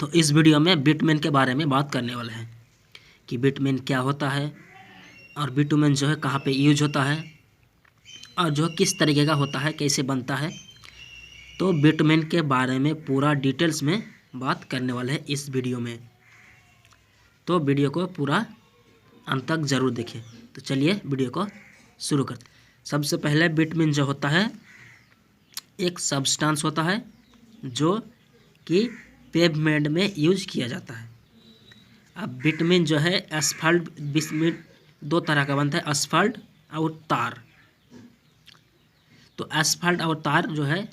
तो इस वीडियो में बिटुमेन के बारे में बात करने वाले हैं कि बिटुमेन क्या होता है और बिटुमेन जो है कहाँ पे यूज होता है और जो किस तरीके का होता है, कैसे बनता है। तो बिटुमेन के बारे में पूरा डिटेल्स में बात करने वाले हैं इस वीडियो में। तो वीडियो को पूरा अंत तक ज़रूर देखें। तो चलिए वीडियो को शुरू करते हैं। सबसे पहले बिटुमेन जो होता है एक सब्सटेंस होता है जो कि पेवमेंट में यूज किया जाता है। अब बिटुमेन जो है एस्फाल्ट बिटुमेन दो तरह का बनता है, एस्फाल्ट और तार। तो एस्फाल्ट और तार जो है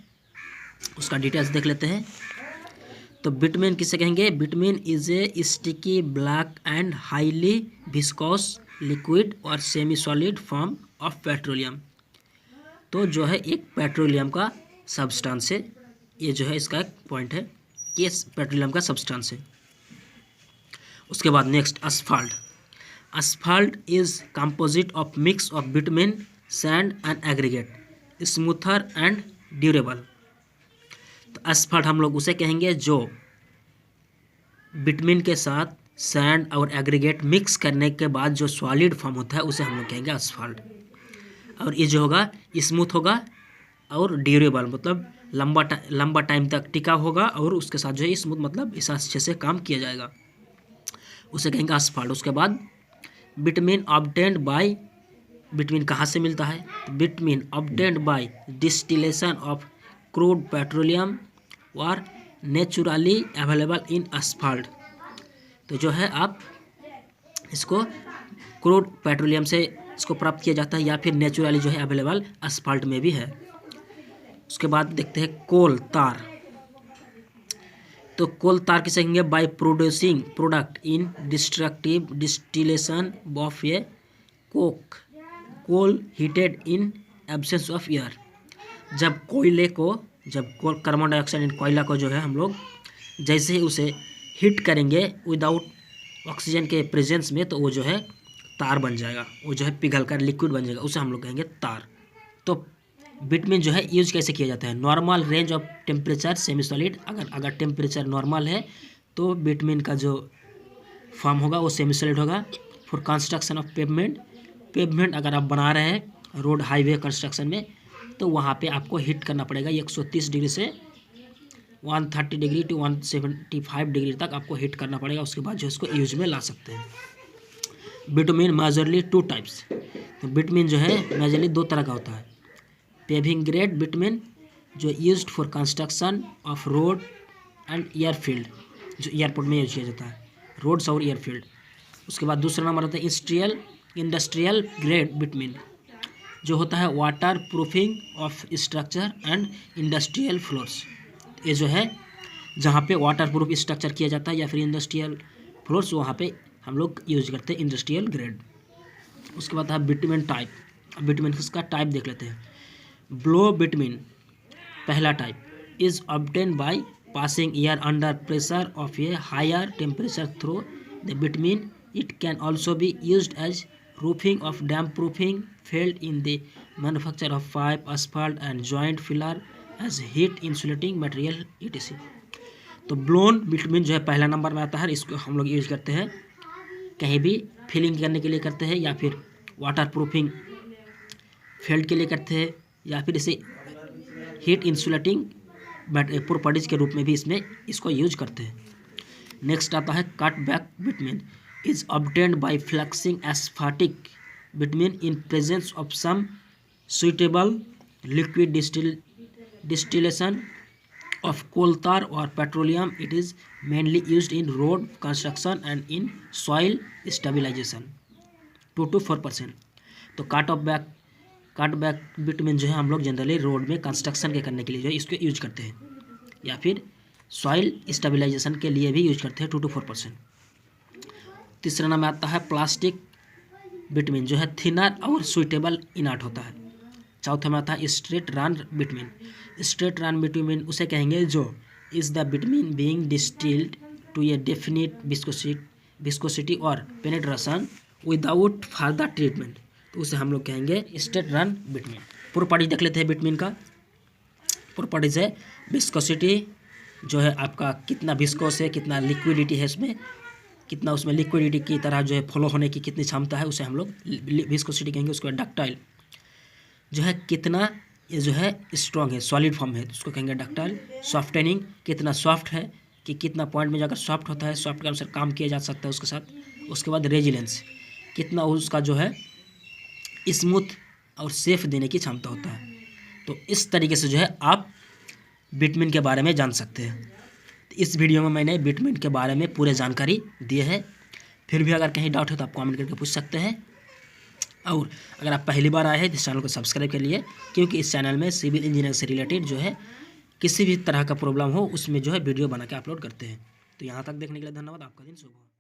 उसका डिटेल्स देख लेते हैं। तो बिटुमेन किसे कहेंगे? Bitumen is a sticky black and highly viscous liquid और semi solid form of petroleum. तो जो है एक पेट्रोलियम का सब्सटेंस है, ये जो है इसका एक पॉइंट है कि ये पेट्रोलियम का सब्सटेंस है। उसके बाद next asphalt. Asphalt is composite of mix of bitumen sand and aggregate, smoother and durable. तो एस्फाल्ट हम लोग उसे कहेंगे जो बिटुमेन के साथ सैंड और एग्रीगेट मिक्स करने के बाद जो सॉलिड फॉर्म होता है उसे हम लोग कहेंगे एस्फाल्ट। और ये जो होगा स्मूथ होगा और ड्यूरेबल, मतलब लंबा टाइम तक टिका होगा और उसके साथ जो है स्मूथ, मतलब इस अच्छे से काम किया जाएगा, उसे कहेंगे एस्फाल्ट। उसके बाद बिटुमेन ऑब्टेन्ड बाय, बिटुमेन कहाँ से मिलता है? Bitumen obtained by distillation of crude petroleum और नेचुरली अवेलेबल इन एस्फाल्ट। तो जो है आप इसको क्रूड पेट्रोलियम से इसको प्राप्त किया जाता है या फिर नेचुरली जो है अवेलेबल एस्फाल्ट में भी है। उसके बाद देखते हैं कोल तार। तो कोल तार किसे कहेंगे? By producing product in destructive distillation of a coke coal heated in absence of air. जब कोयले को, जब कार्बन डाइऑक्साइड इन कोयला को जो है हम लोग जैसे ही उसे हीट करेंगे विदाउट ऑक्सीजन के प्रेजेंस में, तो वो जो है तार बन जाएगा, वो जो है पिघल कर लिक्विड बन जाएगा, उसे हम लोग कहेंगे तार। तो बिटुमेन जो है यूज कैसे किया जाता है? Normal range of temperature semi solid, अगर टेम्परेचर नॉर्मल है तो बिटुमेन का जो फॉर्म होगा वो सेमी सॉलिड होगा। फॉर कंस्ट्रक्शन ऑफ पेवमेंट अगर आप बना रहे हैं रोड हाईवे कंस्ट्रक्शन में, तो वहाँ पे आपको हीट करना पड़ेगा 130 डिग्री से 130 डिग्री टू 175 डिग्री तक आपको हीट करना पड़ेगा। उसके बाद जो इसको यूज में ला सकते हैं। Bitumen majorly two types. तो बिटुमेन जो है मेजरली दो तरह का होता है। पेविंग ग्रेड बिटुमेन जो used for construction of road and airfield, जो एयरपोर्ट में यूज किया जाता है, रोड्स और एयरफील्ड। उसके बाद दूसरा नंबर आता है इंडस्ट्रियल ग्रेड बिटुमेन जो होता है water proofing of structure and industrial floors. ये जो है जहाँ पे वाटर प्रूफ स्ट्रक्चर किया जाता है या फिर इंडस्ट्रियल फ्लोर्स, वहाँ पे हम लोग यूज करते हैं इंडस्ट्रियल ग्रेड। उसके बाद है बिटुमेन टाइप। बिटुमेन का टाइप देख लेते हैं। ब्लो बिटुमेन पहला type is obtain by passing air under pressure of a higher temperature through the bitumen. It can also be used as roofing of dam proofing failed in the manufacture of pipe, asphalt and joint filler as heat insulating material etc. तो blown bitumen जो है पहला number में आता है। इसको हम लोग यूज करते हैं कहीं भी फिलिंग करने के लिए करते हैं या फिर वाटर प्रूफिंग फेल्ड के लिए करते हैं या फिर इसे हीट इंसुलेटिंग प्रॉपर्टीज के रूप में भी इसमें इसको यूज करते हैं। नेक्स्ट आता है cut back bitumen is obtained by flexing asphatic bitumen in presence of some suitable liquid distillation of coal tar or petroleum. It is mainly used in road construction and in soil stabilization 2 to 4%। तो cut back bitumen जो है हम लोग generally road में construction के करने के लिए जो है इसको यूज करते हैं या फिर सॉइल स्टेबलाइजेशन के लिए भी यूज करते हैं 2 to 4%। तीसरा नाम आता है प्लास्टिक बिटुमेन जो है थिनर और सुइटेबल इनर्ट होता है। चौथा में आता है straight run bitumen. Straight run bitumen उसे कहेंगे जो is the bitumen being distilled to a definite viscosity और पेनेट्रेशन विदाउट फर्दर ट्रीटमेंट, तो उसे हम लोग कहेंगे स्ट्रेट रन बिटुमेन। प्रॉपर्टी देख लेते हैं बिटुमेन का। प्रॉपर्टीज है विस्कोसिटी, जो है आपका कितना विस्कोस है, कितना लिक्विडिटी है इसमें, कितना उसमें लिक्विडिटी की तरह जो है फ्लो होने की कितनी क्षमता है, उसे हम लोग विस्कोसिटी कहेंगे। उसके बाद डक्टाइल जो है कितना ये जो है स्ट्रॉन्ग है, सॉलिड फॉर्म है, तो उसको कहेंगे डक्टाइल। सॉफ्टनिंग कितना सॉफ्ट है, कि कितना पॉइंट में जाकर सॉफ्ट होता है, सॉफ्ट के अनुसार काम किया जा सकता है उसके साथ। उसके बाद रेजिलेंस कितना उसका जो है स्मूथ और सेफ देने की क्षमता होता है। तो इस तरीके से जो है आप विटामिन के बारे में जान सकते हैं। इस वीडियो में मैंने विटामिन के बारे में पूरे जानकारी दी है। फिर भी अगर कहीं डाउट है तो आप कमेंट करके पूछ सकते हैं। और अगर आप पहली बार आए हैं तो इस चैनल को सब्सक्राइब कर लिए, क्योंकि इस चैनल में सिविल इंजीनियरिंग से रिलेटेड जो है किसी भी तरह का प्रॉब्लम हो उसमें जो है वीडियो बना के अपलोड करते हैं। तो यहाँ तक देखने के लिए धन्यवाद। आपका दिन शुभ हो।